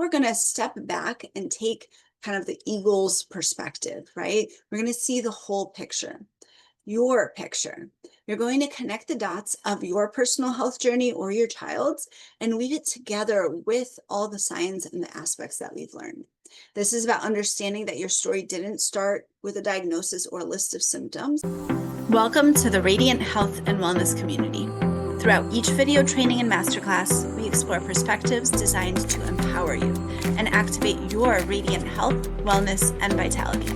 We're going to step back and take kind of the eagle's perspective, right? We're going to see the whole picture, your picture. You're going to connect the dots of your personal health journey or your child's and weave it together with all the signs and the aspects that we've learned. This is about understanding that your story didn't start with a diagnosis or a list of symptoms. Welcome to the Radiant Health and Wellness community. Throughout each video training and masterclass, we explore perspectives designed to empower you and activate your radiant health, wellness, and vitality.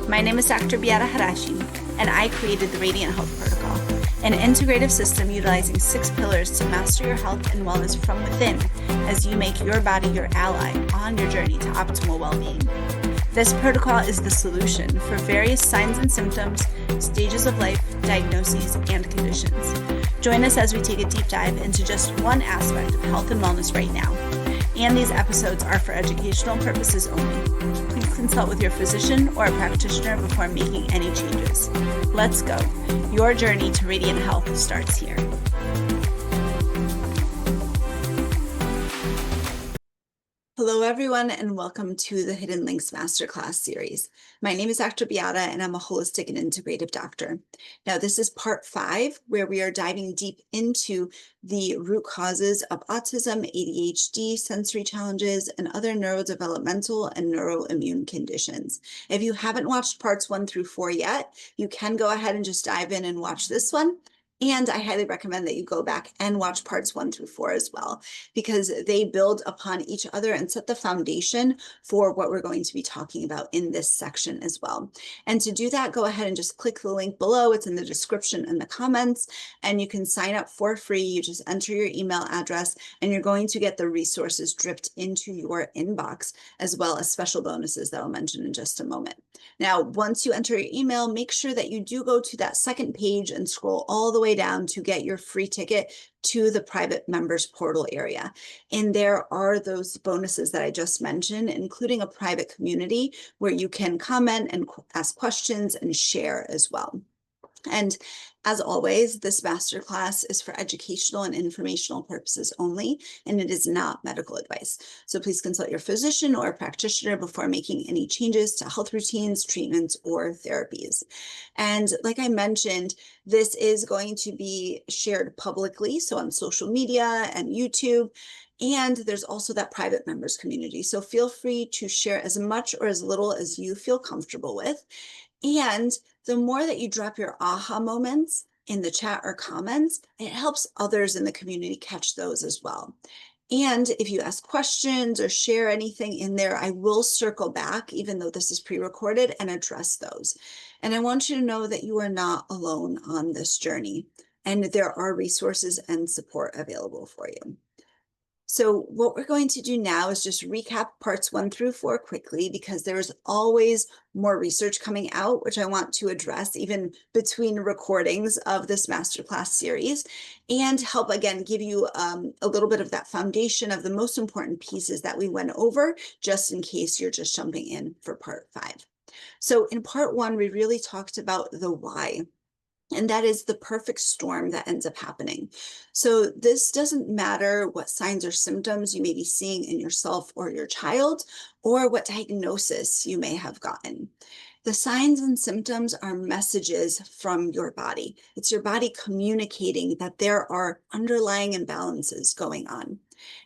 My name is Dr. Beata, and I created the Radiant Health Protocol, an integrative system utilizing 6 pillars to master your health and wellness from within as you make your body your ally on your journey to optimal well-being. This protocol is the solution for various signs and symptoms, stages of life, diagnoses, and conditions. Join us as we take a deep dive into just one aspect of health and wellness right now. And these episodes are for educational purposes only. Please consult with your physician or a practitioner before making any changes. Let's go. Your journey to radiant health starts here. Hello, everyone, and welcome to the Hidden Links Masterclass series. My name is Dr. Beata, and I'm a holistic and integrative doctor. Now, this is part 5, where we are diving deep into the root causes of autism, ADHD, sensory challenges, and other neurodevelopmental and neuroimmune conditions. If you haven't watched parts 1 through 4 yet, you can go ahead and just dive in and watch this one. And I highly recommend that you go back and watch parts 1 through 4 as well, because they build upon each other and set the foundation for what we're going to be talking about in this section as well. And to do that, go ahead and just click the link below. It's in the description and the comments, and you can sign up for free. You just enter your email address, and you're going to get the resources dripped into your inbox, as well as special bonuses that I'll mention in just a moment. Now, once you enter your email, make sure that you do go to that second page and scroll all the way down to get your free ticket to the private members portal area. And there are those bonuses that I just mentioned, including a private community where you can comment and ask questions and share as well. And as always, this masterclass is for educational and informational purposes only, and it is not medical advice. So please consult your physician or practitioner before making any changes to health routines, treatments, or therapies. And like I mentioned, this is going to be shared publicly, so on social media and YouTube. And there's also that private members community. So feel free to share as much or as little as you feel comfortable with. And the more that you drop your aha moments in the chat or comments, it helps others in the community catch those as well. And if you ask questions or share anything in there, I will circle back, even though this is pre-recorded, and address those. And I want you to know that you are not alone on this journey, and there are resources and support available for you. So what we're going to do now is just recap parts 1 through 4 quickly, because there's always more research coming out, which I want to address even between recordings of this masterclass series, and help again give you a little bit of that foundation of the most important pieces that we went over, just in case you're just jumping in for part 5. So in part 1, we really talked about the why. And that is the perfect storm that ends up happening. So this doesn't matter what signs or symptoms you may be seeing in yourself or your child, or what diagnosis you may have gotten. The signs and symptoms are messages from your body. It's your body communicating that there are underlying imbalances going on.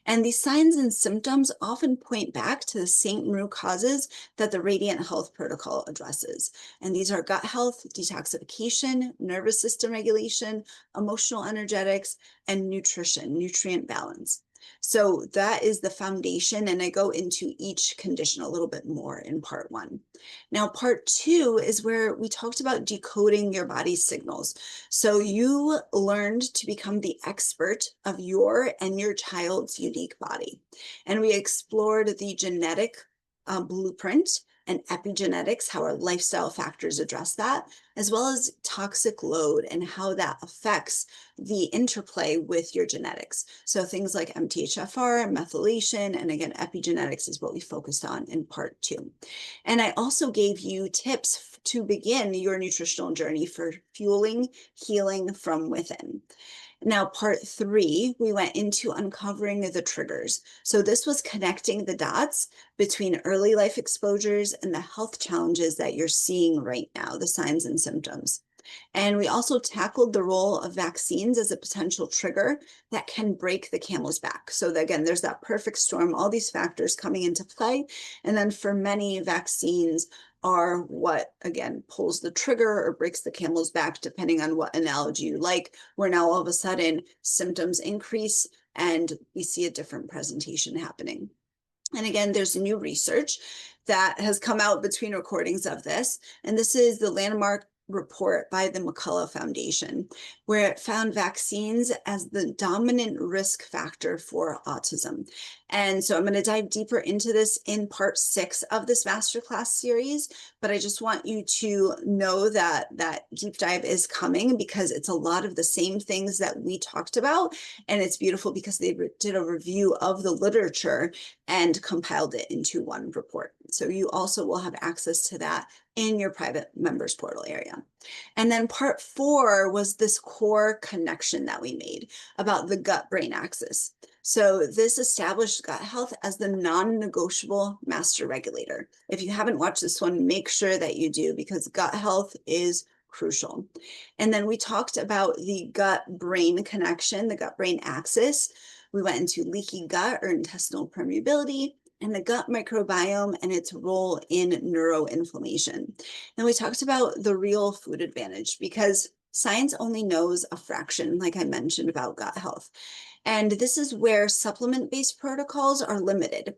And these signs and symptoms often point back to the same root causes that the Radiant Health Protocol addresses. And these are gut health, detoxification, nervous system regulation, emotional energetics, and nutrition, nutrient balance. So that is the foundation, and I go into each condition a little bit more in part 1. Now, part 2 is where we talked about decoding your body's signals. So you learned to become the expert of your and your child's unique body. And we explored the genetic blueprint and epigenetics, how our lifestyle factors address that, as well as toxic load and how that affects the interplay with your genetics. So things like MTHFR, methylation, and again, epigenetics is what we focused on in part 2. And I also gave you tips to begin your nutritional journey for fueling healing from within. Now, part 3, we went into uncovering the triggers. So this was connecting the dots between early life exposures and the health challenges that you're seeing right now, the signs and symptoms. And we also tackled the role of vaccines as a potential trigger that can break the camel's back. So again, there's that perfect storm, all these factors coming into play. And then for many, vaccines are what, again, pulls the trigger or breaks the camel's back, depending on what analogy you like, where now all of a sudden symptoms increase and we see a different presentation happening. And again, there's new research that has come out between recordings of this, and this is the landmark report by the McCullough Foundation, where it found vaccines as the dominant risk factor for autism. And so I'm going to dive deeper into this in part 6 of this masterclass series, but I just want you to know that that deep dive is coming because it's a lot of the same things that we talked about. And it's beautiful because they did a review of the literature and compiled it into one report. So you also will have access to that in your private members portal area. And then part 4 was this core connection that we made about the gut-brain axis. So this established gut health as the non-negotiable master regulator. If you haven't watched this one, make sure that you do, because gut health is crucial. And then we talked about the gut-brain connection, the gut-brain axis. We went into leaky gut or intestinal permeability, and the gut microbiome and its role in neuroinflammation. And we talked about the real food advantage, because science only knows a fraction, like I mentioned, about gut health. And this is where supplement-based protocols are limited.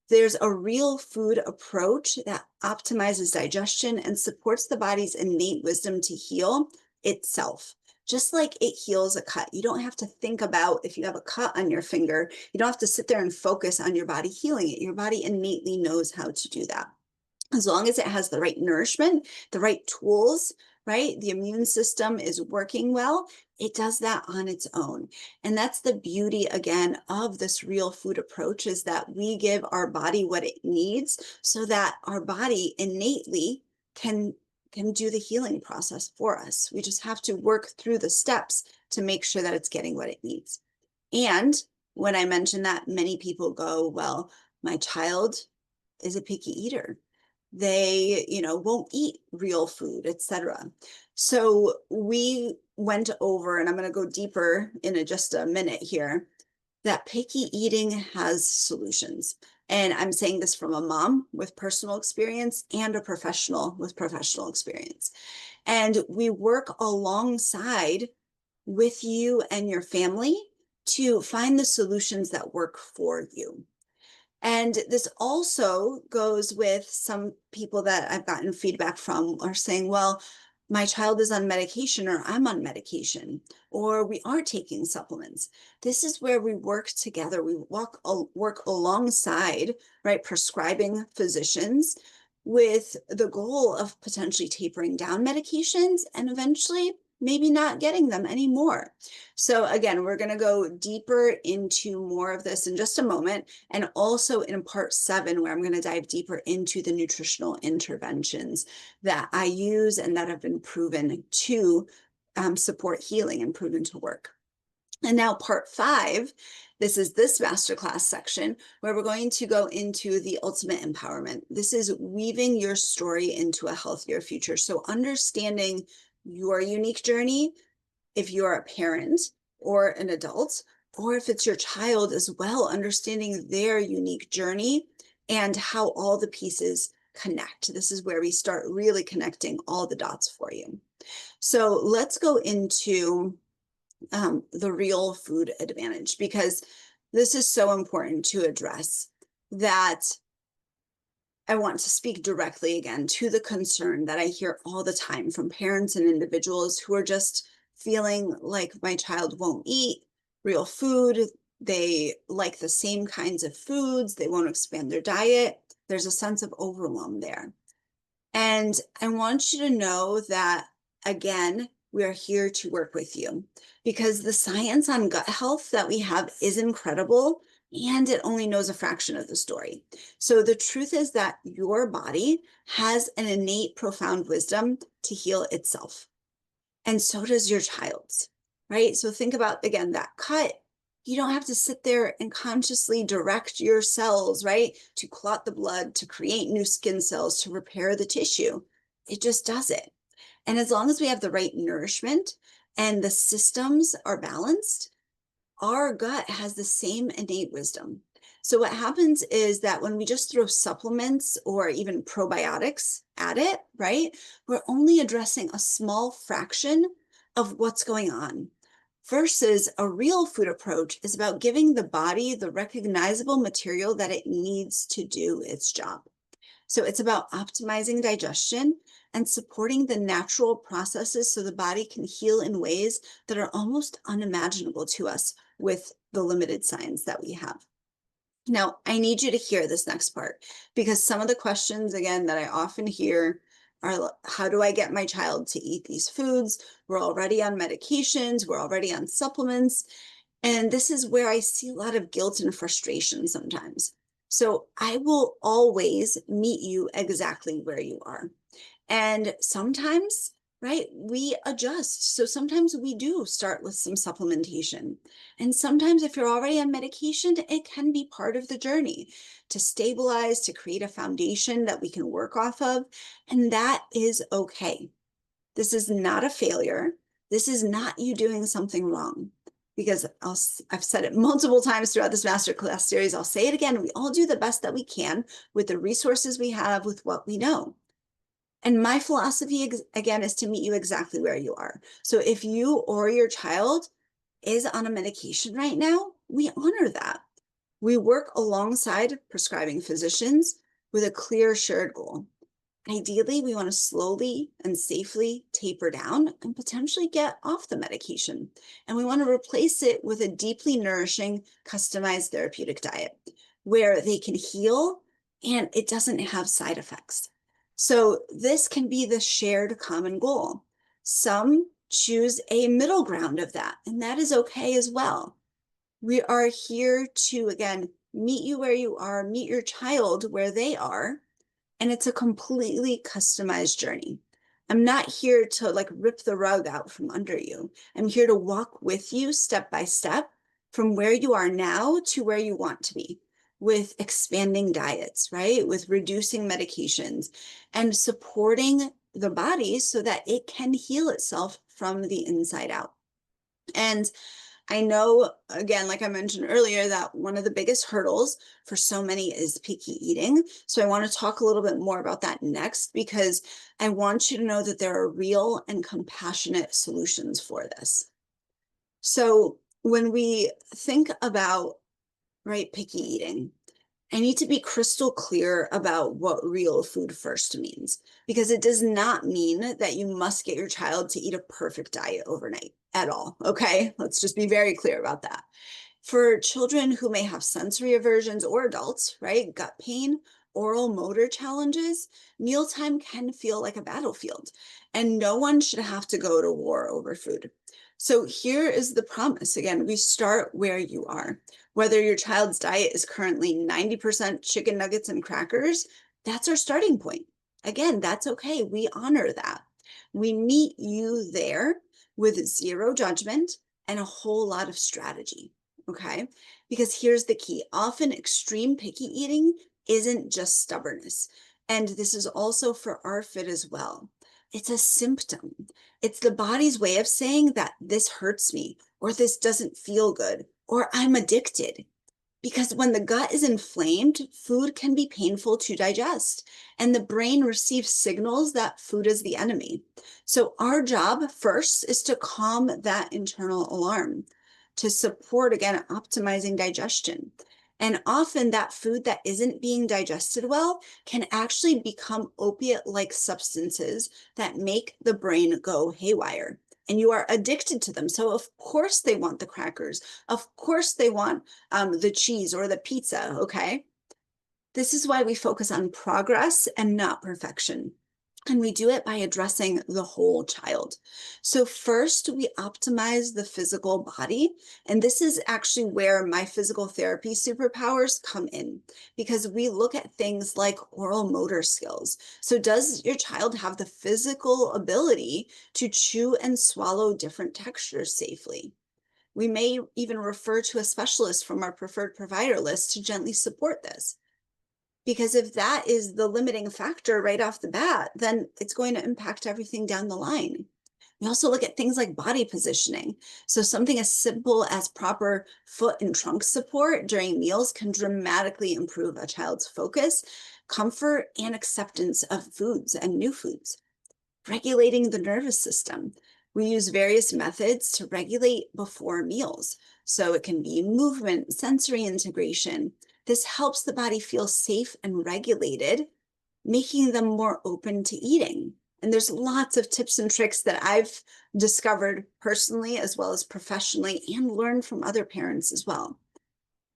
There's a real food approach that optimizes digestion and supports the body's innate wisdom to heal itself. Just like it heals a cut. You don't have to think about, if you have a cut on your finger, you don't have to sit there and focus on your body healing it. Your body innately knows how to do that. As long as it has the right nourishment, the right tools, right? The immune system is working well, it does that on its own. And that's the beauty, again, of this real food approach, is that we give our body what it needs so that our body innately can do the healing process for us. We just have to work through the steps to make sure that it's getting what it needs. And when I mention that, many people go, well, my child is a picky eater. They, won't eat real food, etc. So we went over, and I'm going to go deeper in just a minute here, that picky eating has solutions. And I'm saying this from a mom with personal experience and a professional with professional experience. And we work alongside with you and your family to find the solutions that work for you. And this also goes with some people that I've gotten feedback from are saying, well, my child is on medication, or I'm on medication, or we are taking supplements. This is where we work together. We work alongside, right, prescribing physicians with the goal of potentially tapering down medications and eventually maybe not getting them anymore. So again, we're going to go deeper into more of this in just a moment, and also in part 7, where I'm going to dive deeper into the nutritional interventions that I use and that have been proven to support healing and proven to work. And now part 5, this is this masterclass section where we're going to go into the ultimate empowerment. This is weaving your story into a healthier future. So understanding your unique journey, if you're a parent or an adult, or if it's your child as well, understanding their unique journey and how all the pieces connect. This is where we start really connecting all the dots for you. So let's go into the real food advantage, because this is so important to address. That I want to speak directly again to the concern that I hear all the time from parents and individuals who are just feeling like my child won't eat real food. They like the same kinds of foods. They won't expand their diet. There's a sense of overwhelm there. And I want you to know that, again, we are here to work with you, because the science on gut health that we have is incredible, and it only knows a fraction of the story. So the truth is that your body has an innate, profound wisdom to heal itself. And so does your child's. right? So think about, again, that cut. You don't have to sit there and consciously direct your cells, right, to clot the blood, to create new skin cells, to repair the tissue. It just does it. And as long as we have the right nourishment and the systems are balanced, our gut has the same innate wisdom. So what happens is that when we just throw supplements or even probiotics at it, right, we're only addressing a small fraction of what's going on. Versus a real food approach is about giving the body the recognizable material that it needs to do its job. So it's about optimizing digestion and supporting the natural processes so the body can heal in ways that are almost unimaginable to us with the limited science that we have. Now, I need you to hear this next part because some of the questions, again, that I often hear are, how do I get my child to eat these foods? We're already on medications, we're already on supplements. And this is where I see a lot of guilt and frustration sometimes. So I will always meet you exactly where you are. And sometimes, right, we adjust. So sometimes we do start with some supplementation. And sometimes if you're already on medication, it can be part of the journey to stabilize, to create a foundation that we can work off of. And that is okay. This is not a failure. This is not you doing something wrong. Because I've said it multiple times throughout this masterclass series. I'll say it again. We all do the best that we can with the resources we have, with what we know. And my philosophy, again, is to meet you exactly where you are. So if you or your child is on a medication right now, we honor that. We work alongside prescribing physicians with a clear shared goal. Ideally, we want to slowly and safely taper down and potentially get off the medication. And we want to replace it with a deeply nourishing, customized therapeutic diet where they can heal and it doesn't have side effects. So this can be the shared common goal. Some choose a middle ground of that, and that is okay as well. We are here to, again, meet you where you are, meet your child where they are, and it's a completely customized journey. I'm not here to like rip the rug out from under you. I'm here to walk with you step by step from where you are now to where you want to be, with expanding diets, right? With reducing medications and supporting the body so that it can heal itself from the inside out. And I know, again, like I mentioned earlier, that one of the biggest hurdles for so many is picky eating. So I want to talk a little bit more about that next, because I want you to know that there are real and compassionate solutions for this. So when we think about, right, picky eating, I need to be crystal clear about what real food first means, because it does not mean that you must get your child to eat a perfect diet overnight at all. Okay, let's just be very clear about that. For children who may have sensory aversions, or adults, right, gut pain, oral motor challenges, mealtime can feel like a battlefield, and no one should have to go to war over food. So here is the promise. Again, we start where you are. Whether your child's diet is currently 90% chicken nuggets and crackers, that's our starting point. Again, that's okay. We honor that. We meet you there with zero judgment and a whole lot of strategy. Okay, because here's the key. Often extreme picky eating isn't just stubbornness. And this is also for our fit as well. It's a symptom. It's the body's way of saying that this hurts me, or this doesn't feel good, or I'm addicted. Because when the gut is inflamed, food can be painful to digest, and the brain receives signals that food is the enemy. So our job first is to calm that internal alarm, to support, again, optimizing digestion. And often that food that isn't being digested well can actually become opiate-like substances that make the brain go haywire. And you are addicted to them. So of course they want the crackers. Of course they want the cheese or the pizza, okay? This is why we focus on progress and not perfection. And we do it by addressing the whole child. So first, we optimize the physical body. And this is actually where my physical therapy superpowers come in, because we look at things like oral motor skills. So does your child have the physical ability to chew and swallow different textures safely? We may even refer to a specialist from our preferred provider list to gently support this. Because if that is the limiting factor right off the bat, then it's going to impact everything down the line. We also look at things like body positioning. So something as simple as proper foot and trunk support during meals can dramatically improve a child's focus, comfort, and acceptance of foods and new foods. Regulating the nervous system. We use various methods to regulate before meals. So it can be movement, sensory integration. This helps the body feel safe and regulated, making them more open to eating. And there's lots of tips and tricks that I've discovered personally, as well as professionally, and learned from other parents as well.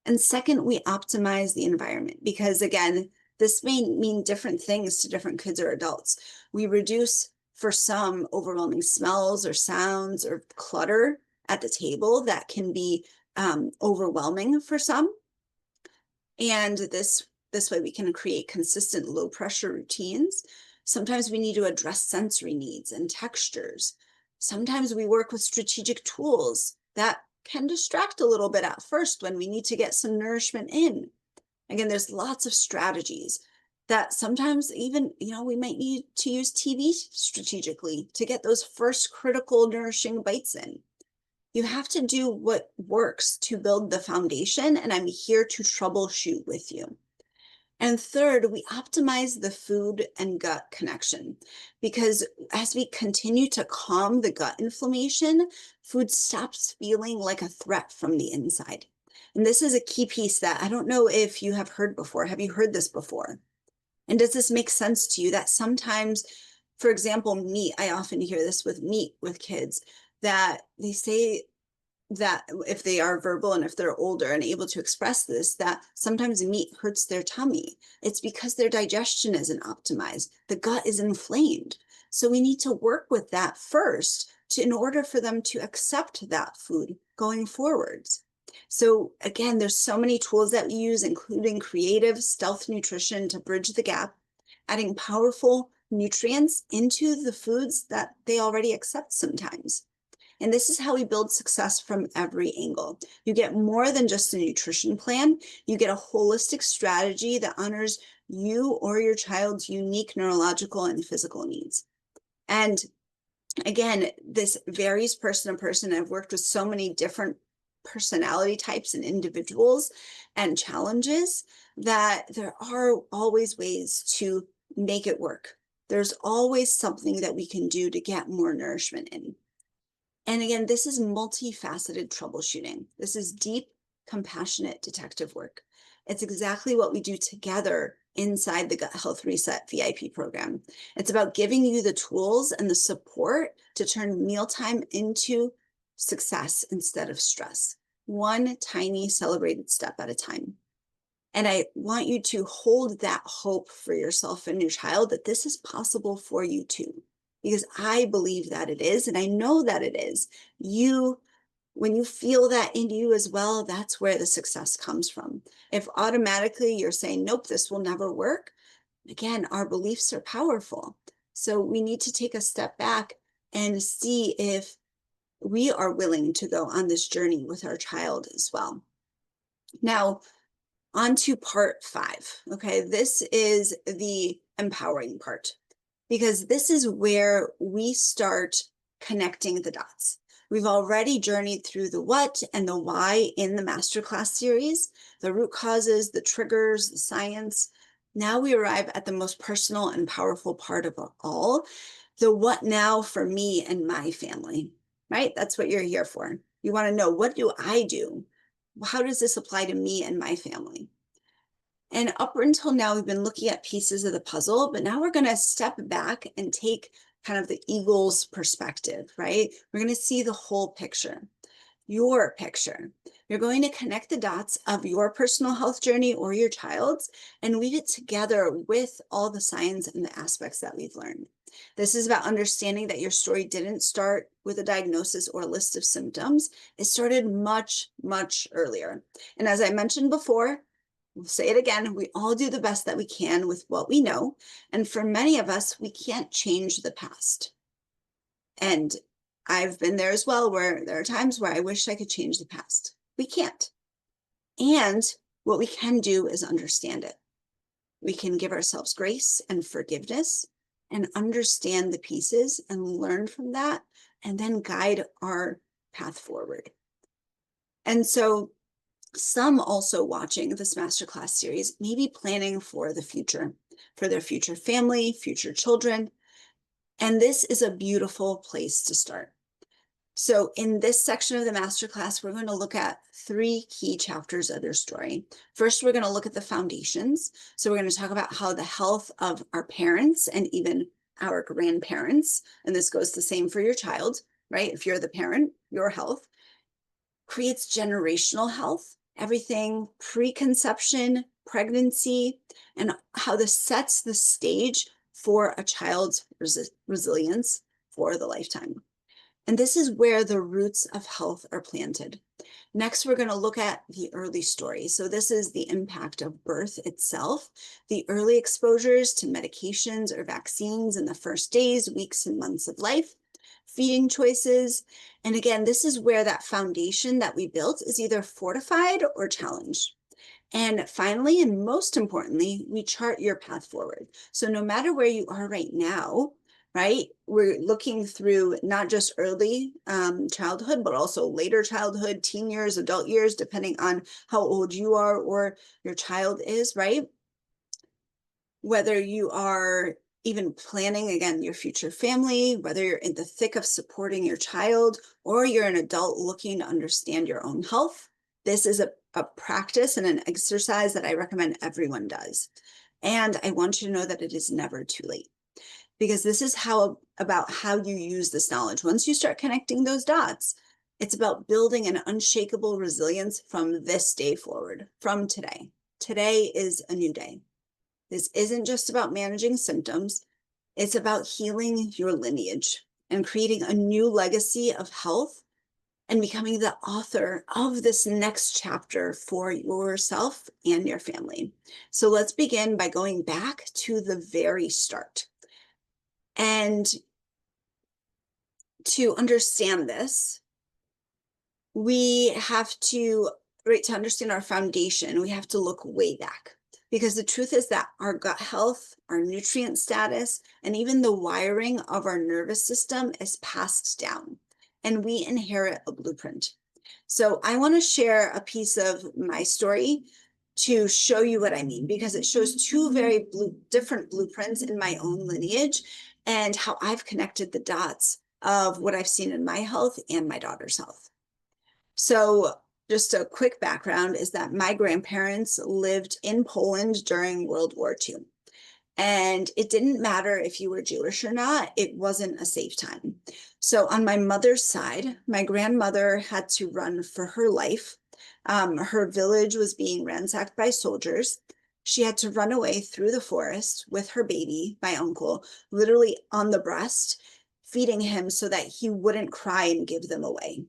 And second, we optimize the environment because, again, this may mean different things to different kids or adults. We reduce, for some, overwhelming smells or sounds or clutter at the table that can be overwhelming for some. And this way we can create consistent low pressure routines. Sometimes we need to address sensory needs and textures. Sometimes we work with strategic tools that can distract a little bit at first when we need to get some nourishment in. Again, there's lots of strategies that sometimes even, we might need to use TV strategically to get those first critical nourishing bites in. You have to do what works to build the foundation, and I'm here to troubleshoot with you. And third, we optimize the food and gut connection, because as we continue to calm the gut inflammation, food stops feeling like a threat from the inside. And this is a key piece that I don't know if you have heard before. Have you heard this before? And does this make sense to you that sometimes, for example, meat, I often hear this with meat with kids, that they say that if they are verbal and if they're older and able to express this, that sometimes meat hurts their tummy. It's because their digestion isn't optimized. The gut is inflamed. So we need to work with that first in order for them to accept that food going forwards. So again, there's so many tools that we use, including creative stealth nutrition to bridge the gap, adding powerful nutrients into the foods that they already accept sometimes. And this is how we build success from every angle. You get more than just a nutrition plan. You get a holistic strategy that honors you or your child's unique neurological and physical needs. And again, this varies person to person. I've worked with so many different personality types and individuals and challenges that there are always ways to make it work. There's always something that we can do to get more nourishment in. And again, this is multifaceted troubleshooting. This is deep, compassionate detective work. It's exactly what we do together inside the Gut Health Reset VIP program. It's about giving you the tools and the support to turn mealtime into success instead of stress, one tiny celebrated step at a time. And I want you to hold that hope for yourself and your child that this is possible for you too, because I believe that it is, and I know that it is. When you feel that in you as well, that's where the success comes from. If automatically you're saying, nope, this will never work, again, our beliefs are powerful. So we need to take a step back and see if we are willing to go on this journey with our child as well. Now, on to part 5. Okay, this is the empowering part, because this is where we start connecting the dots. We've already journeyed through the what and the why in the masterclass series, the root causes, the triggers, the science. Now we arrive at the most personal and powerful part of it all, the what now for me and my family, right? That's what you're here for. You want to know, what do I do? How does this apply to me and my family? And up until now, we've been looking at pieces of the puzzle, but now we're going to step back and take kind of the eagle's perspective, right? We're going to see the whole picture, your picture, You're going to connect the dots of your personal health journey or your child's and weave it together with all the signs and the aspects that we've learned. This is about understanding that your story didn't start with a diagnosis or a list of symptoms. It started much, much earlier. And as I mentioned before, we'll say it again, we all do the best that we can with what we know. And for many of us, we can't change the past. And I've been there as well, where there are times where I wish I could change the past. We can't. And what we can do is understand it. We can give ourselves grace and forgiveness and understand the pieces and learn from that, and then guide our path forward. And so some also watching this masterclass series may be planning for the future, for their future family, future children. And this is a beautiful place to start. So in this section of the masterclass, we're going to look at 3 key chapters of their story. First, we're going to look at the foundations. So we're going to talk about how the health of our parents and even our grandparents, and this goes the same for your child, right? If you're the parent, your health creates generational health, everything preconception, pregnancy, and how this sets the stage for a child's resilience for the lifetime. And this is where the roots of health are planted. Next, we're going to look at the early story. So this is the impact of birth itself, the early exposures to medications or vaccines in the first days, weeks, and months of life, feeding choices. And again, this is where that foundation that we built is either fortified or challenged. And finally, and most importantly, we chart your path forward. So no matter where you are right now, right, we're looking through not just early childhood, but also later childhood, teen years, adult years, depending on how old you are or your child is, right? Whether you are even planning, again, your future family, whether you're in the thick of supporting your child, or you're an adult looking to understand your own health, this is a practice and an exercise that I recommend everyone does. And I want you to know that it is never too late, because this is about how you use this knowledge. Once you start connecting those dots, it's about building an unshakable resilience from this day forward, from today. Today is a new day. This isn't just about managing symptoms. It's about healing your lineage and creating a new legacy of health and becoming the author of this next chapter for yourself and your family. So let's begin by going back to the very start. And to understand this, we have to, right, to understand our foundation, we have to look way back. Because the truth is that our gut health, our nutrient status, and even the wiring of our nervous system is passed down, and we inherit a blueprint. So I want to share a piece of my story to show you what I mean, because it shows 2 very different blueprints in my own lineage and how I've connected the dots of what I've seen in my health and my daughter's health. So just a quick background is that my grandparents lived in Poland during World War II. And it didn't matter if you were Jewish or not, it wasn't a safe time. So on my mother's side, my grandmother had to run for her life. Her village was being ransacked by soldiers. She had to run away through the forest with her baby, my uncle, literally on the breast, feeding him so that he wouldn't cry and give them away.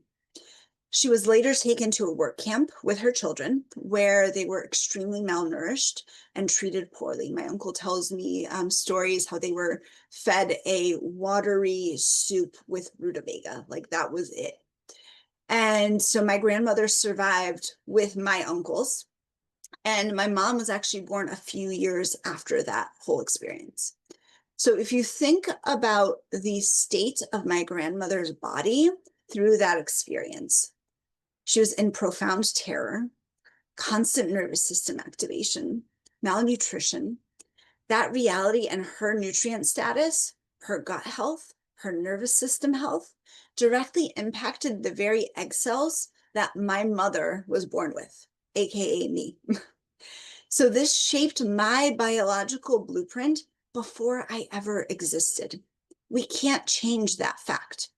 She was later taken to a work camp with her children where they were extremely malnourished and treated poorly. My uncle tells me stories how they were fed a watery soup with rutabaga, like that was it. And so my grandmother survived with my uncles, and my mom was actually born a few years after that whole experience. So if you think about the state of my grandmother's body through that experience, she was in profound terror, constant nervous system activation, malnutrition. That reality and her nutrient status, her gut health, her nervous system health, directly impacted the very egg cells that my mother was born with, AKA me. So this shaped my biological blueprint before I ever existed. We can't change that fact,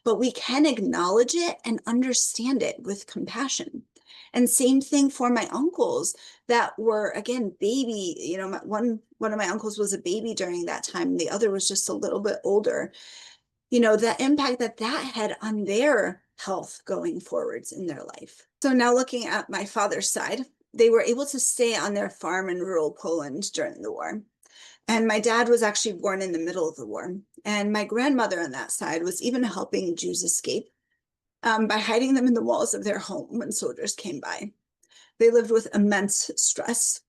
but we can acknowledge it and understand it with compassion. And same thing for my uncles that were, again, baby, one of my uncles was a baby during that time. The other was just a little bit older. The impact that had on their health going forwards in their life. So now looking at my father's side, they were able to stay on their farm in rural Poland during the war. And my dad was actually born in the middle of the war. And my grandmother on that side was even helping Jews escape by hiding them in the walls of their home when soldiers came by. They lived with immense stress.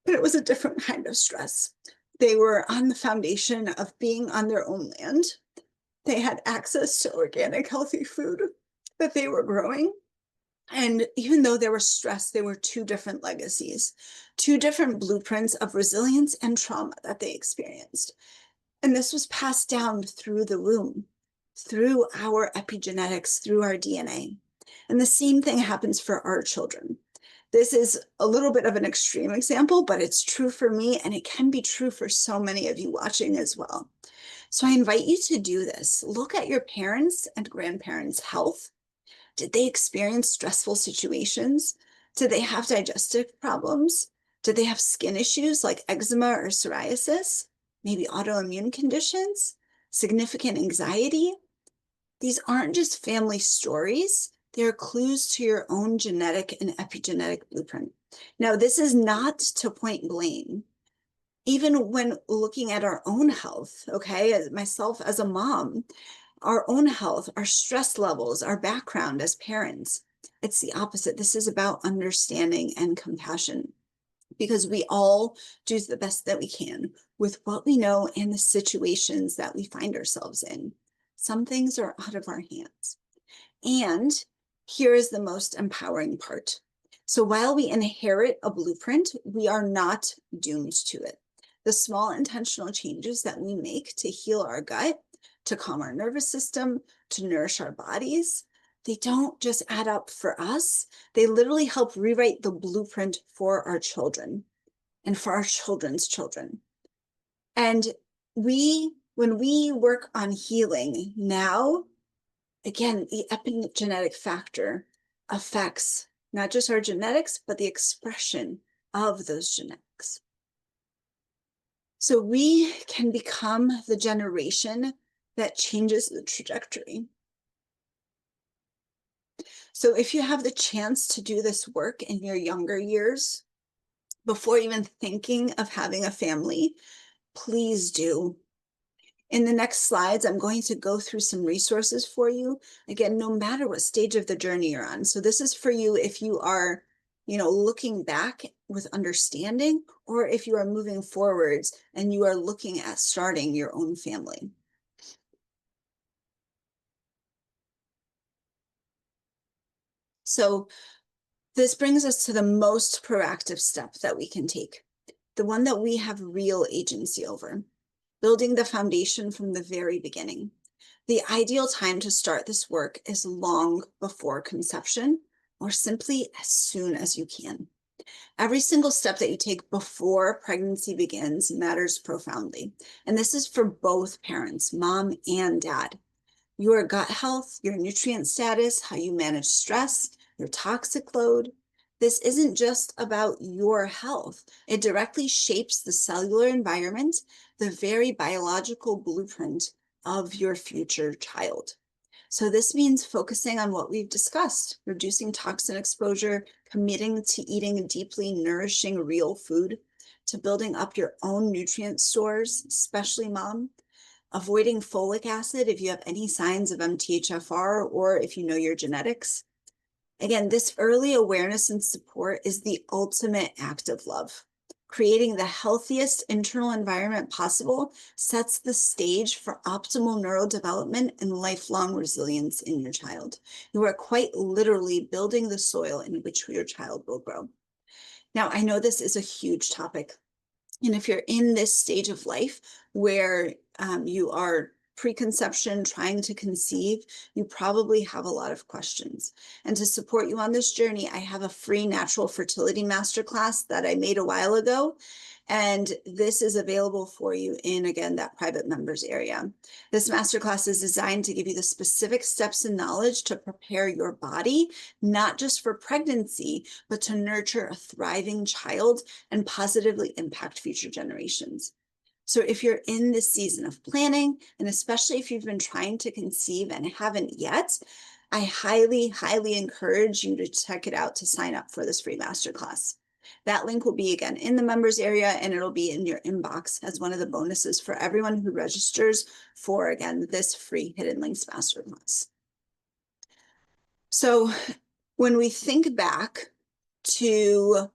But it was a different kind of stress. They were on the foundation of being on their own land. They had access to organic, healthy food that they were growing. And even though there was stress, there were two different legacies, two different blueprints of resilience and trauma that they experienced. And this was passed down through the womb, through our epigenetics, through our DNA. And the same thing happens for our children. This is a little bit of an extreme example, but it's true for me, and it can be true for so many of you watching as well. So I invite you to do this. Look at your parents' and grandparents' health. Did they experience stressful situations? Did they have digestive problems? Did they have skin issues like eczema or psoriasis? Maybe autoimmune conditions? Significant anxiety? These aren't just family stories. They're clues to your own genetic and epigenetic blueprint. Now, this is not to point blame. Even when looking at our own health, okay, as myself as a mom, our own health, our stress levels, our background as parents, it's the opposite. This is about understanding and compassion, because we all do the best that we can with what we know and the situations that we find ourselves in. Some things are out of our hands. And here is the most empowering part. So while we inherit a blueprint, we are not doomed to it. The small intentional changes that we make to heal our gut, to calm our nervous system, to nourish our bodies, they don't just add up for us. They literally help rewrite the blueprint for our children and for our children's children. And when we work on healing now, again, the epigenetic factor affects not just our genetics, but the expression of those genetics. So we can become the generation that changes the trajectory. So if you have the chance to do this work in your younger years, before even thinking of having a family, please do. In the next slides, I'm going to go through some resources for you. Again, no matter what stage of the journey you're on. So this is for you if you are, looking back with understanding, or if you are moving forwards and you are looking at starting your own family. So this brings us to the most proactive step that we can take, the one that we have real agency over. Building the foundation from the very beginning. The ideal time to start this work is long before conception, or simply as soon as you can. Every single step that you take before pregnancy begins matters profoundly. And this is for both parents, mom and dad. Your gut health, your nutrient status, how you manage stress, your toxic load. This isn't just about your health. It directly shapes the cellular environment, the very biological blueprint of your future child. So this means focusing on what we've discussed, reducing toxin exposure, committing to eating deeply nourishing real food, to building up your own nutrient stores, especially mom, avoiding folic acid if you have any signs of MTHFR or if you know your genetics. Again, this early awareness and support is the ultimate act of love. Creating the healthiest internal environment possible sets the stage for optimal neurodevelopment and lifelong resilience in your child. You are quite literally building the soil in which your child will grow. Now, I know this is a huge topic. And if you're in this stage of life where you are preconception, trying to conceive, you probably have a lot of questions. And to support you on this journey, I have a free natural fertility masterclass that I made a while ago. And this is available for you in, again, that private members area. This masterclass is designed to give you the specific steps and knowledge to prepare your body, not just for pregnancy, but to nurture a thriving child and positively impact future generations. So if you're in this season of planning, and especially if you've been trying to conceive and haven't yet, I highly, highly encourage you to check it out to sign up for this free masterclass. That link will be, again, in the members area, and it'll be in your inbox as one of the bonuses for everyone who registers for, again, this free Hidden Links Masterclass. So when we think back to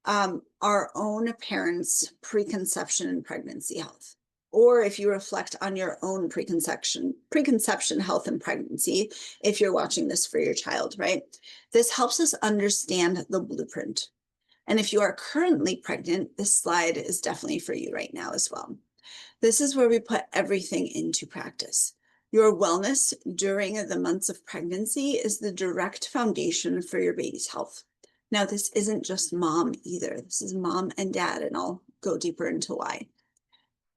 our own parents' preconception and pregnancy health, or if you reflect on your own preconception health and pregnancy, if you're watching this for your child, right? This helps us understand the blueprint. And if you are currently pregnant, this slide is definitely for you right now as well. This is where we put everything into practice. Your wellness during the months of pregnancy is the direct foundation for your baby's health. Now, this isn't just mom either. This is mom and dad, and I'll go deeper into why.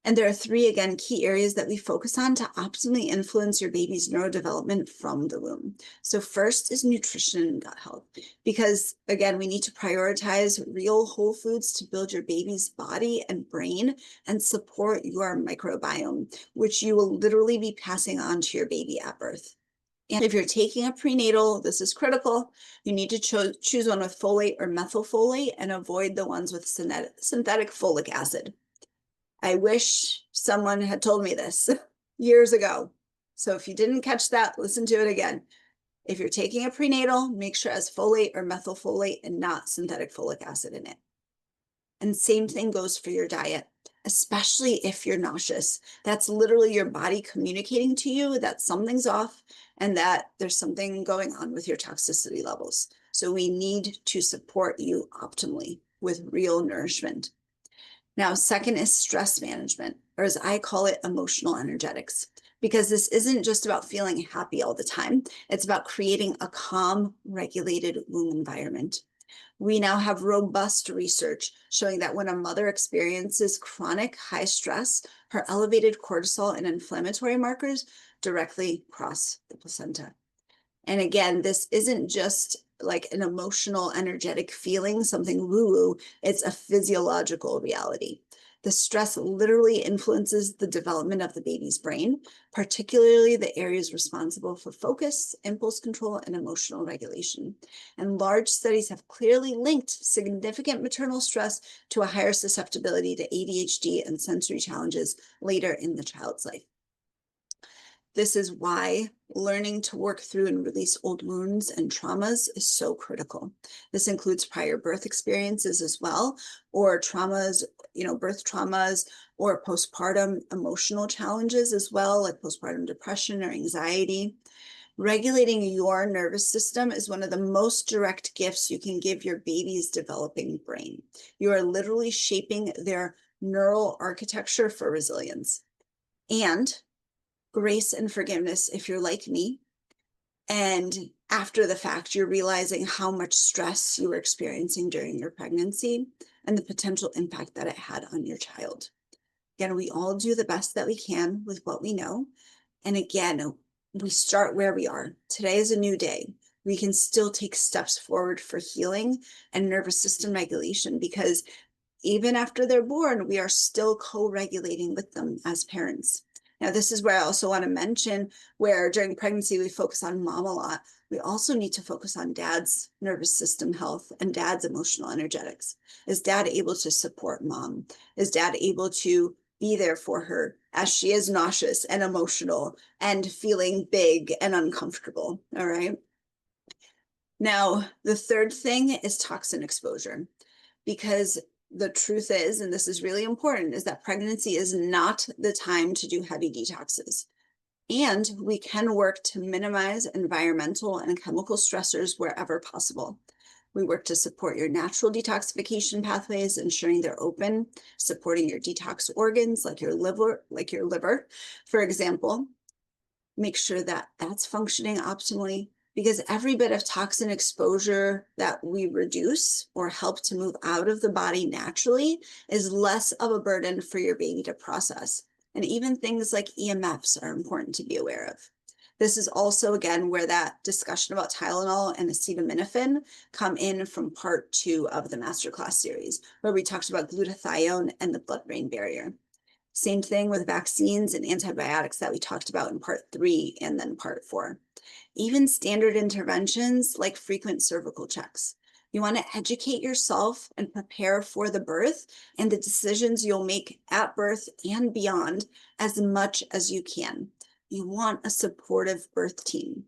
And there are three, again, key areas that we focus on to optimally influence your baby's neurodevelopment from the womb. So first is nutrition and gut health, because again, we need to prioritize real whole foods to build your baby's body and brain and support your microbiome, which you will literally be passing on to your baby at birth. And if you're taking a prenatal, this is critical. You need to choose one with folate or methylfolate and avoid the ones with synthetic folic acid. I wish someone had told me this years ago. So if you didn't catch that, listen to it again. If you're taking a prenatal, make sure it has folate or methylfolate and not synthetic folic acid in it. And same thing goes for your diet, especially if you're nauseous. That's literally your body communicating to you that something's off and that there's something going on with your toxicity levels. So we need to support you optimally with real nourishment. Now, second is stress management, or as I call it, emotional energetics, because this isn't just about feeling happy all the time. It's about creating a calm, regulated womb environment. We now have robust research showing that when a mother experiences chronic high stress, her elevated cortisol and inflammatory markers directly cross the placenta. And again, this isn't just like an emotional, energetic feeling, something woo-woo, it's a physiological reality. The stress literally influences the development of the baby's brain, particularly the areas responsible for focus, impulse control, and emotional regulation. And large studies have clearly linked significant maternal stress to a higher susceptibility to ADHD and sensory challenges later in the child's life. This is why learning to work through and release old wounds and traumas is so critical. This includes prior birth experiences as well, or traumas, birth traumas, or postpartum emotional challenges as well, like postpartum depression or anxiety. Regulating your nervous system is one of the most direct gifts you can give your baby's developing brain. You are literally shaping their neural architecture for resilience. And grace and forgiveness if you're like me, and after the fact, you're realizing how much stress you were experiencing during your pregnancy and the potential impact that it had on your child. Again, we all do the best that we can with what we know. And again, we start where we are. Today is a new day. We can still take steps forward for healing and nervous system regulation, because even after they're born, we are still co-regulating with them as parents. Now, this is where I also want to mention where during pregnancy, we focus on mom a lot. We also need to focus on dad's nervous system health and dad's emotional energetics. Is dad able to support mom? Is dad able to be there for her as she is nauseous and emotional and feeling big and uncomfortable? All right. Now, the third thing is toxin exposure, because the truth is, and this is really important, is that pregnancy is not the time to do heavy detoxes. And we can work to minimize environmental and chemical stressors wherever possible. We work to support your natural detoxification pathways, ensuring they're open, supporting your detox organs like your liver, for example. Make sure that that's functioning optimally. because every bit of toxin exposure that we reduce or help to move out of the body naturally is less of a burden for your baby to process. And even things like EMFs are important to be aware of. This is also, again, where that discussion about Tylenol and acetaminophen come in from part 2 of the masterclass series, where we talked about glutathione and the blood-brain barrier. Same thing with vaccines and antibiotics that we talked about in part 3 and then part 4. Even standard interventions like frequent cervical checks. You want to educate yourself and prepare for the birth and the decisions you'll make at birth and beyond as much as you can. You want a supportive birth team.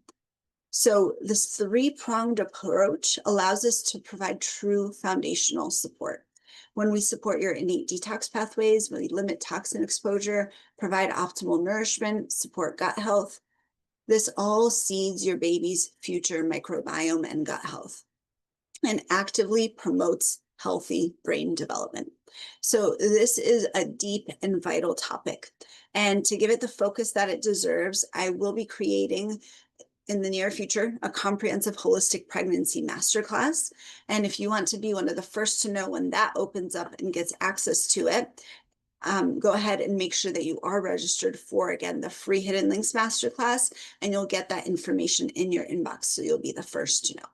So this 3-pronged approach allows us to provide true foundational support. When we support your innate detox pathways, when we limit toxin exposure, provide optimal nourishment, support gut health, this all seeds your baby's future microbiome and gut health and actively promotes healthy brain development. So this is a deep and vital topic. And to give it the focus that it deserves, I will be creating in the near future a comprehensive holistic pregnancy masterclass. And if you want to be one of the first to know when that opens up and gets access to it, go ahead and make sure that you are registered for, again, the free Hidden Links Masterclass, and you'll get that information in your inbox, so you'll be the first to know.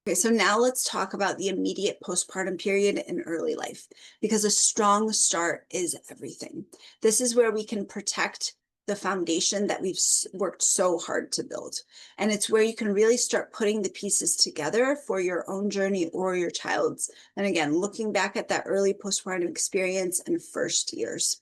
Okay, so now let's talk about the immediate postpartum period in early life, because a strong start is everything. This is where we can protect the foundation that we've worked so hard to build. And it's where you can really start putting the pieces together for your own journey or your child's. And again, looking back at that early postpartum experience and first years.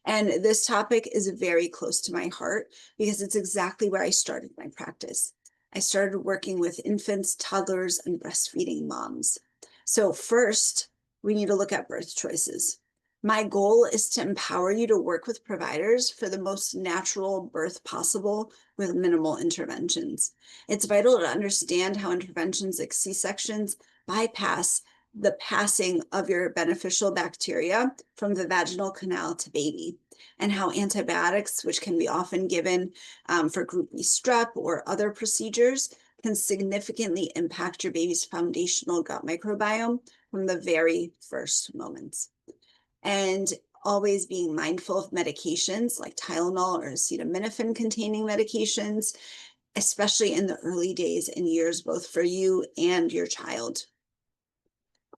And this topic is very close to my heart because it's exactly where I started my practice. I started working with infants, toddlers, and breastfeeding moms. So first, we need to look at birth choices. My goal is to empower you to work with providers for the most natural birth possible with minimal interventions. It's vital to understand how interventions like C-sections bypass the passing of your beneficial bacteria from the vaginal canal to baby, and how antibiotics, which can be often given for group B strep or other procedures, can significantly impact your baby's foundational gut microbiome from the very first moments. And always being mindful of medications like Tylenol or acetaminophen containing medications, especially in the early days and years, both for you and your child.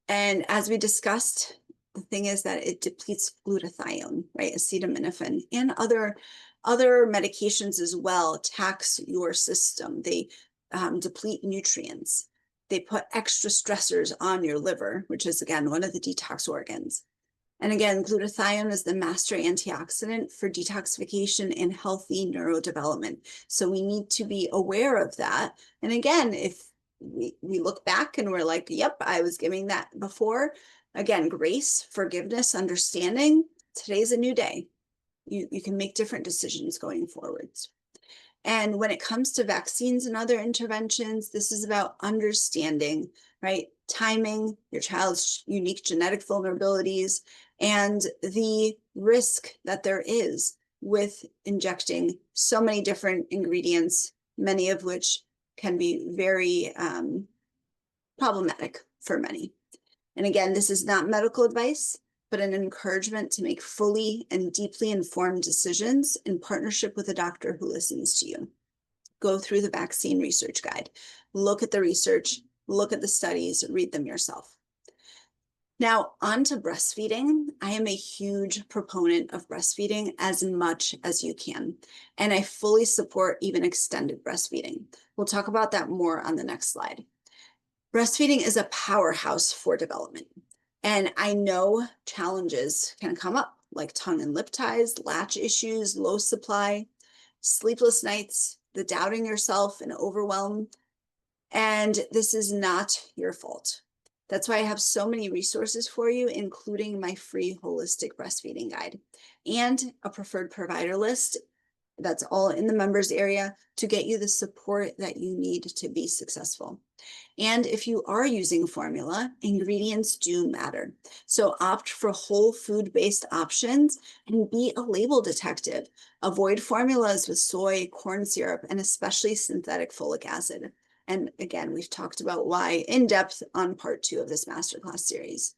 And as we discussed, the thing is that it depletes glutathione, right? Acetaminophen and other medications as well tax your system. They deplete nutrients. They put extra stressors on your liver, which is, again, one of the detox organs. And again, glutathione is the master antioxidant for detoxification and healthy neurodevelopment. So we need to be aware of that. And again, if we look back and we're like, yep, I was giving that before. Again, grace, forgiveness, understanding. Today's a new day. You can make different decisions going forwards. And when it comes to vaccines and other interventions, this is about understanding, right? Timing, your child's unique genetic vulnerabilities, and the risk that there is with injecting so many different ingredients, many of which can be very problematic for many. And again, this is not medical advice, but an encouragement to make fully and deeply informed decisions in partnership with a doctor who listens to you. Go through the vaccine research guide, look at the research, look at the studies, read them yourself. Now, on to breastfeeding. I am a huge proponent of breastfeeding as much as you can, and I fully support even extended breastfeeding. We'll talk about that more on the next slide. Breastfeeding is a powerhouse for development, and I know challenges can come up like tongue and lip ties, latch issues, low supply, sleepless nights, the doubting yourself and overwhelm, and this is not your fault. That's why I have so many resources for you, including my free holistic breastfeeding guide and a preferred provider list that's all in the members area to get you the support that you need to be successful. And if you are using formula, ingredients do matter. So opt for whole food-based options and be a label detective. Avoid formulas with soy, corn syrup, and especially synthetic folic acid. And again, we've talked about why in depth on part 2 of this masterclass series.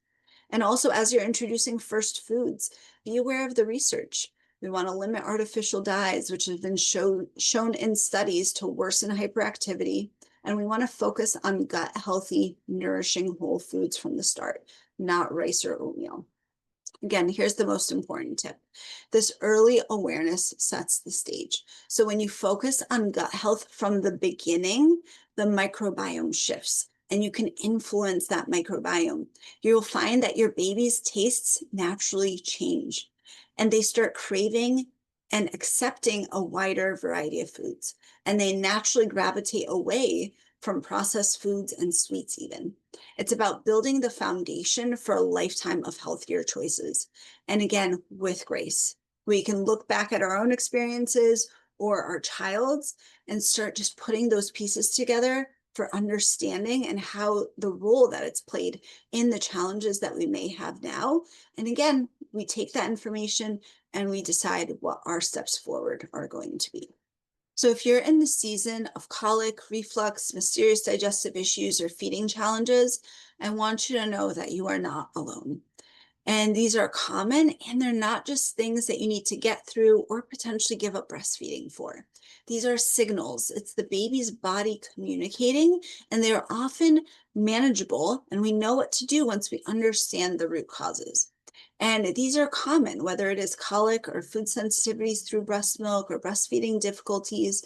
And also, as you're introducing first foods, be aware of the research. We want to limit artificial dyes, which have been shown in studies to worsen hyperactivity. And we want to focus on gut healthy, nourishing whole foods from the start, not rice or oatmeal. Again, here's the most important tip. This early awareness sets the stage. So when you focus on gut health from the beginning, the microbiome shifts and you can influence that microbiome. You'll find that your baby's tastes naturally change and they start craving and accepting a wider variety of foods. And they naturally gravitate away from processed foods and sweets even. It's about building the foundation for a lifetime of healthier choices. And again, with grace. We can look back at our own experiences or our child's and start just putting those pieces together for understanding and how the role that it's played in the challenges that we may have now. And again, we take that information and we decide what our steps forward are going to be. So if you're in the season of colic, reflux, mysterious digestive issues, or feeding challenges, I want you to know that you are not alone. And these are common, and they're not just things that you need to get through or potentially give up breastfeeding for. These are signals. It's the baby's body communicating, and they're often manageable, and we know what to do once we understand the root causes. And these are common, whether it is colic or food sensitivities through breast milk or breastfeeding difficulties.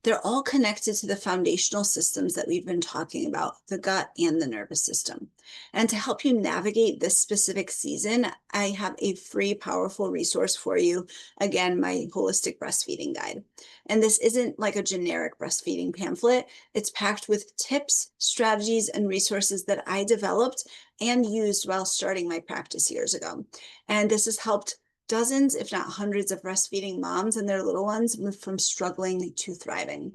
They're all connected to the foundational systems that we've been talking about, the gut and the nervous system. And to help you navigate this specific season, I have a free, powerful resource for you. Again, my holistic breastfeeding guide. And this isn't like a generic breastfeeding pamphlet. It's packed with tips, strategies, and resources that I developed and used while starting my practice years ago. And this has helped dozens, if not hundreds, of breastfeeding moms and their little ones move from struggling to thriving.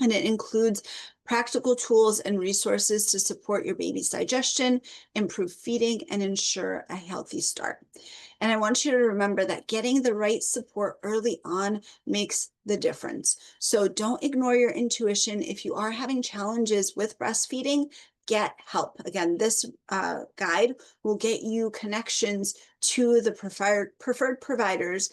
And it includes practical tools and resources to support your baby's digestion, improve feeding, and ensure a healthy start. And I want you to remember that getting the right support early on makes the difference. So don't ignore your intuition. If you are having challenges with breastfeeding, get help. Again, this guide will get you connections to the preferred providers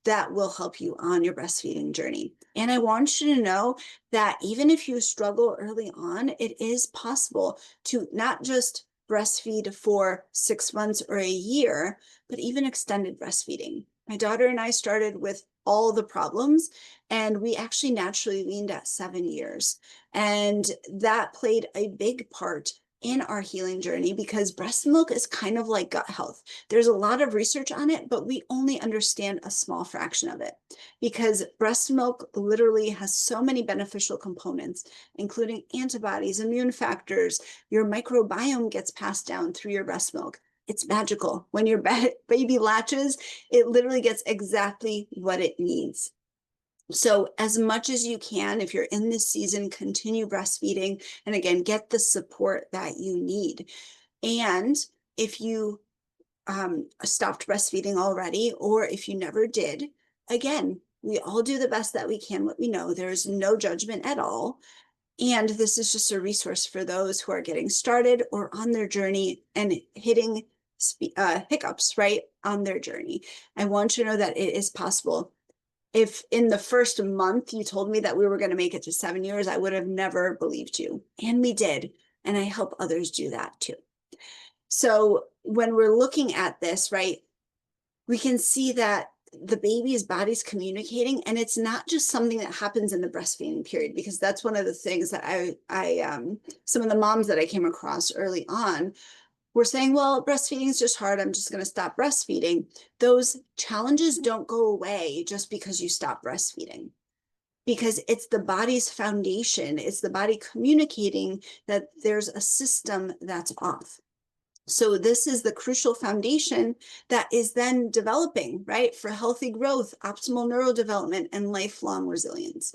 that will help you on your breastfeeding journey. And I want you to know that even if you struggle early on, it is possible to not just breastfeed for 6 months or a year, but even extended breastfeeding. My daughter and I started with all the problems, and we actually naturally weaned at 7 years. And that played a big part in our healing journey because breast milk is kind of like gut health. There's a lot of research on it, but we only understand a small fraction of it because breast milk literally has so many beneficial components, including antibodies, immune factors. Your microbiome gets passed down through your breast milk. It's magical. When your baby latches, it literally gets exactly what it needs. So as much as you can, if you're in this season, continue breastfeeding. And again, get the support that you need. And if you stopped breastfeeding already, or if you never did, again, we all do the best that we can, what we know. There is no judgment at all. And this is just a resource for those who are getting started or on their journey and hitting hiccups, right, on their journey. I want you to know that it is possible. If in the first month you told me that we were going to make it to 7 years, I would have never believed you. And we did. And I help others do that too. So when we're looking at this, right, we can see that the baby's body's communicating, and it's not just something that happens in the breastfeeding period, because that's one of the things that some of the moms that I came across early on were saying, well, breastfeeding is just hard. I'm just going to stop breastfeeding. Those challenges don't go away just because you stop breastfeeding, because it's the body's foundation. It's the body communicating that there's a system that's off. So this is the crucial foundation that is then developing, right, for healthy growth, optimal neurodevelopment, and lifelong resilience.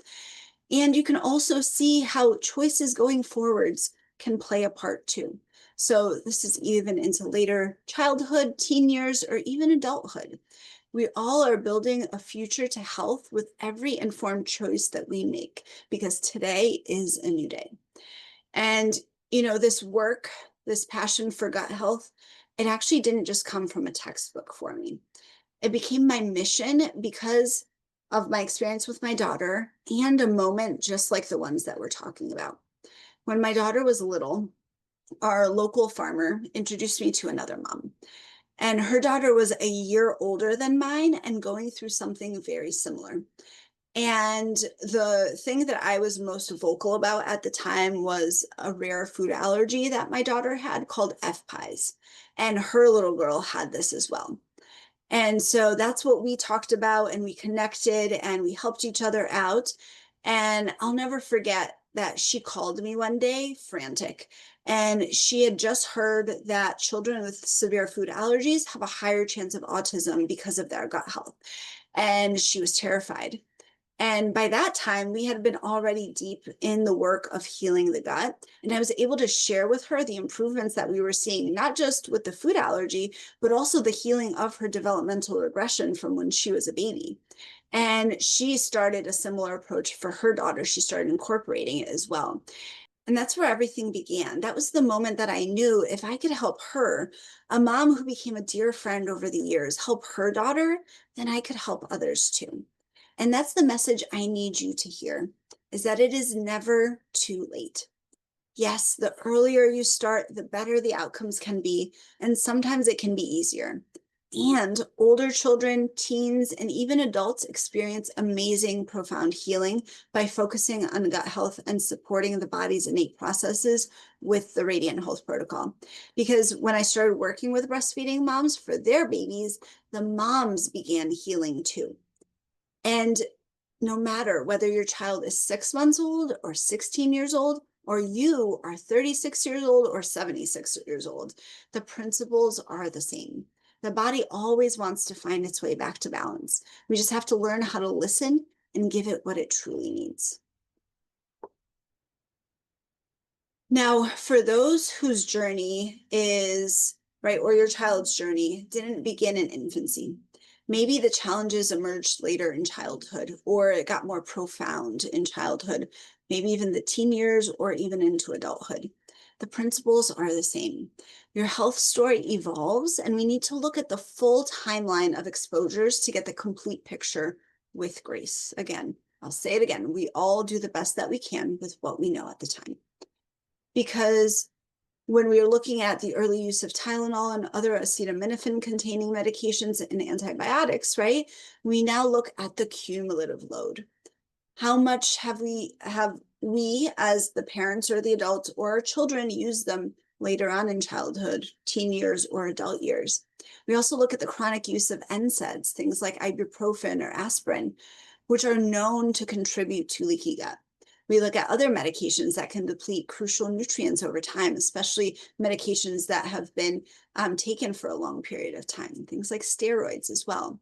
And you can also see how choices going forwards can play a part too. So this is even into later childhood, teen years, or even adulthood. We all are building a future to health with every informed choice that we make, because today is a new day. And, this work, this passion for gut health, it actually didn't just come from a textbook for me. It became my mission because of my experience with my daughter and a moment just like the ones that we're talking about. When my daughter was little, our local farmer introduced me to another mom. And her daughter was a year older than mine and going through something very similar. And the thing that I was most vocal about at the time was a rare food allergy that my daughter had called F-pies. And her little girl had this as well. And so that's what we talked about, and we connected and we helped each other out. And I'll never forget that she called me one day frantic. And she had just heard that children with severe food allergies have a higher chance of autism because of their gut health. And she was terrified. And by that time, we had been already deep in the work of healing the gut. And I was able to share with her the improvements that we were seeing, not just with the food allergy, but also the healing of her developmental regression from when she was a baby. And she started a similar approach for her daughter. She started incorporating it as well. And that's where everything began. That was the moment that I knew if I could help her, a mom who became a dear friend over the years, help her daughter, then I could help others too. And that's the message I need you to hear, is that it is never too late. Yes, the earlier you start, the better the outcomes can be, and sometimes it can be easier. And older children, teens, and even adults experience amazing, profound healing by focusing on gut health and supporting the body's innate processes with the Radiant Health Protocol. Because when I started working with breastfeeding moms for their babies, the moms began healing too. And no matter whether your child is 6 months old or 16 years old, or you are 36 years old or 76 years old, the principles are the same. The body always wants to find its way back to balance. We just have to learn how to listen and give it what it truly needs. Now, for those whose journey is, right, or your child's journey didn't begin in infancy, maybe the challenges emerged later in childhood, or it got more profound in childhood, maybe even the teen years or even into adulthood. The principles are the same. Your health story evolves, and we need to look at the full timeline of exposures to get the complete picture with grace. Again, I'll say it again, we all do the best that we can with what we know at the time. Because when we are looking at the early use of Tylenol and other acetaminophen-containing medications and antibiotics, right, we now look at the cumulative load. How much have we as the parents or the adults or our children use them later on in childhood, teen years, or adult years? We also look at the chronic use of NSAIDs, things like ibuprofen or aspirin, which are known to contribute to leaky gut. We look at other medications that can deplete crucial nutrients over time, especially medications that have been taken for a long period of time, things like steroids as well.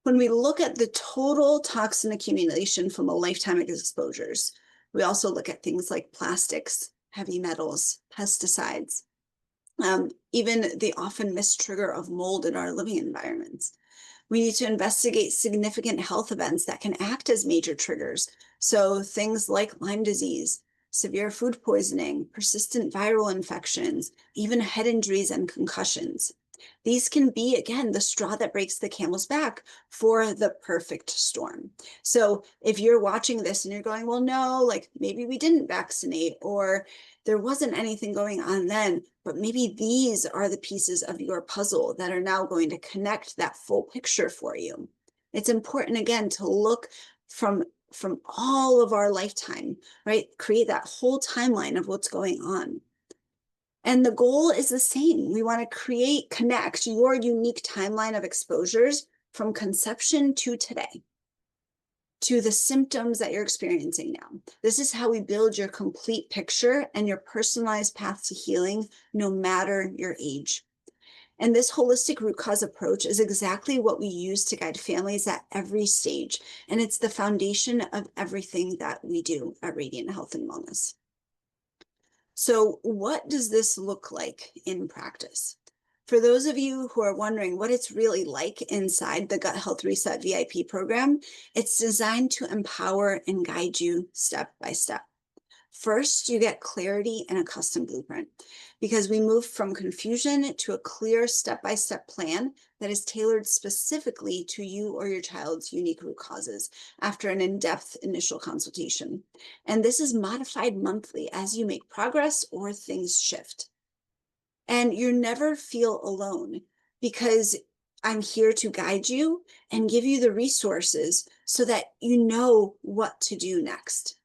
When we look at the total toxin accumulation from a lifetime of exposures, we also look at things like plastics, heavy metals, pesticides, even the often missed trigger of mold in our living environments. We need to investigate significant health events that can act as major triggers. So things like Lyme disease, severe food poisoning, persistent viral infections, even head injuries and concussions. These can be, again, the straw that breaks the camel's back for the perfect storm. So if you're watching this and you're going, well, no, like maybe we didn't vaccinate, or there wasn't anything going on then, but maybe these are the pieces of your puzzle that are now going to connect that full picture for you. It's important, again, to look from all of our lifetime, right? Create that whole timeline of what's going on. And the goal is the same. We want to connect your unique timeline of exposures from conception to today, to the symptoms that you're experiencing now. This is how we build your complete picture and your personalized path to healing, no matter your age. And this holistic root cause approach is exactly what we use to guide families at every stage. And it's the foundation of everything that we do at Radiant Health and Wellness. So what does this look like in practice? For those of you who are wondering what it's really like inside the Gut Health Reset VIP program, it's designed to empower and guide you step by step. First, you get clarity and a custom blueprint because we move from confusion to a clear step-by-step plan that is tailored specifically to you or your child's unique root causes after an in-depth initial consultation. And this is modified monthly as you make progress or things shift. And you never feel alone because I'm here to guide you and give you the resources so that you know what to do next.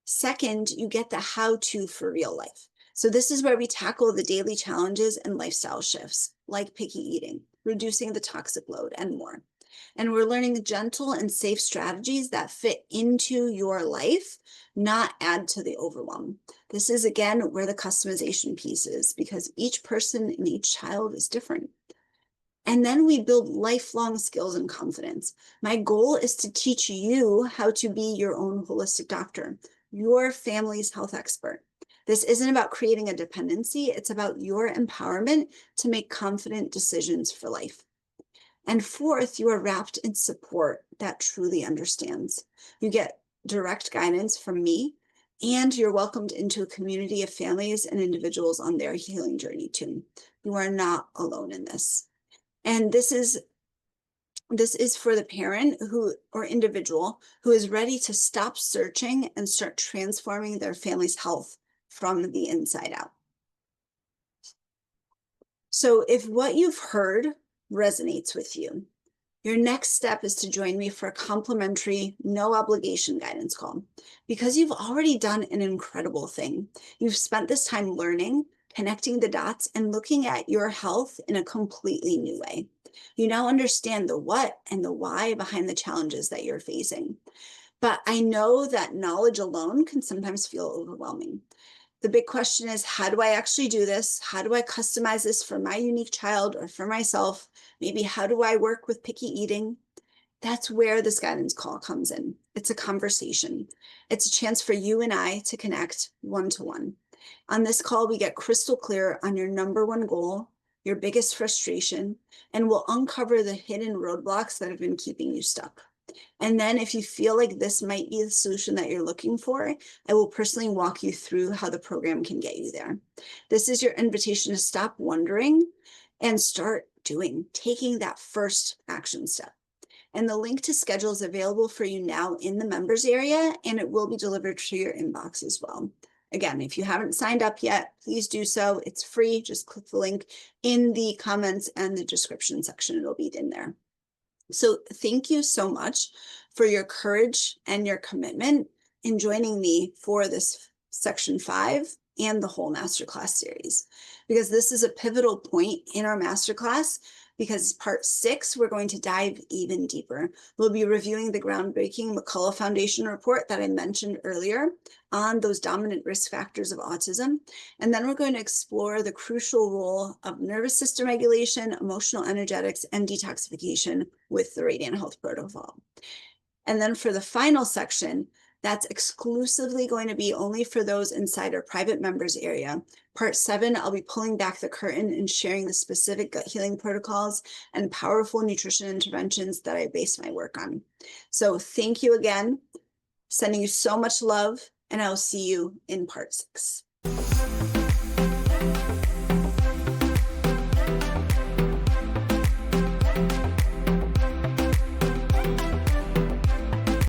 Second, you get the how-to for real life. So this is where we tackle the daily challenges and lifestyle shifts, like picky eating, reducing the toxic load, and more. And we're learning the gentle and safe strategies that fit into your life, not add to the overwhelm. This is, again, where the customization piece is, because each person and each child is different. And then we build lifelong skills and confidence. My goal is to teach you how to be your own holistic doctor, your family's health expert. This isn't about creating a dependency. It's about your empowerment to make confident decisions for life. And fourth, you are wrapped in support that truly understands. You get direct guidance from me, and you're welcomed into a community of families and individuals on their healing journey too. You are not alone in this. And this is for the parent or individual who is ready to stop searching and start transforming their family's health from the inside out. So if what you've heard resonates with you, your next step is to join me for a complimentary, no obligation guidance call, because you've already done an incredible thing. You've spent this time learning, connecting the dots, and looking at your health in a completely new way. You now understand the what and the why behind the challenges that you're facing. But I know that knowledge alone can sometimes feel overwhelming. The big question is, how do I actually do this? How do I customize this for my unique child or for myself? Maybe how do I work with picky eating? That's where this guidance call comes in. It's a conversation. It's a chance for you and I to connect one-to-one. On this call, we get crystal clear on your number one goal, your biggest frustration, and we'll uncover the hidden roadblocks that have been keeping you stuck. And then if you feel like this might be the solution that you're looking for, I will personally walk you through how the program can get you there. This is your invitation to stop wondering and start doing, taking that first action step. And the link to schedule is available for you now in the members area, and it will be delivered to your inbox as well. Again, if you haven't signed up yet, please do so. It's free. Just click the link in the comments and the description section. It'll be in there. So thank you so much for your courage and your commitment in joining me for this section 5 and the whole masterclass series, because this is a pivotal point in our masterclass. Because part 6, we're going to dive even deeper. We'll be reviewing the groundbreaking McCullough Foundation report that I mentioned earlier on those dominant risk factors of autism. And then we're going to explore the crucial role of nervous system regulation, emotional energetics, and detoxification with the Radiant Health Protocol. And then for the final section, that's exclusively going to be only for those inside our private members area. Part 7, I'll be pulling back the curtain and sharing the specific gut healing protocols and powerful nutrition interventions that I base my work on. So thank you again, sending you so much love, and I'll see you in part 6.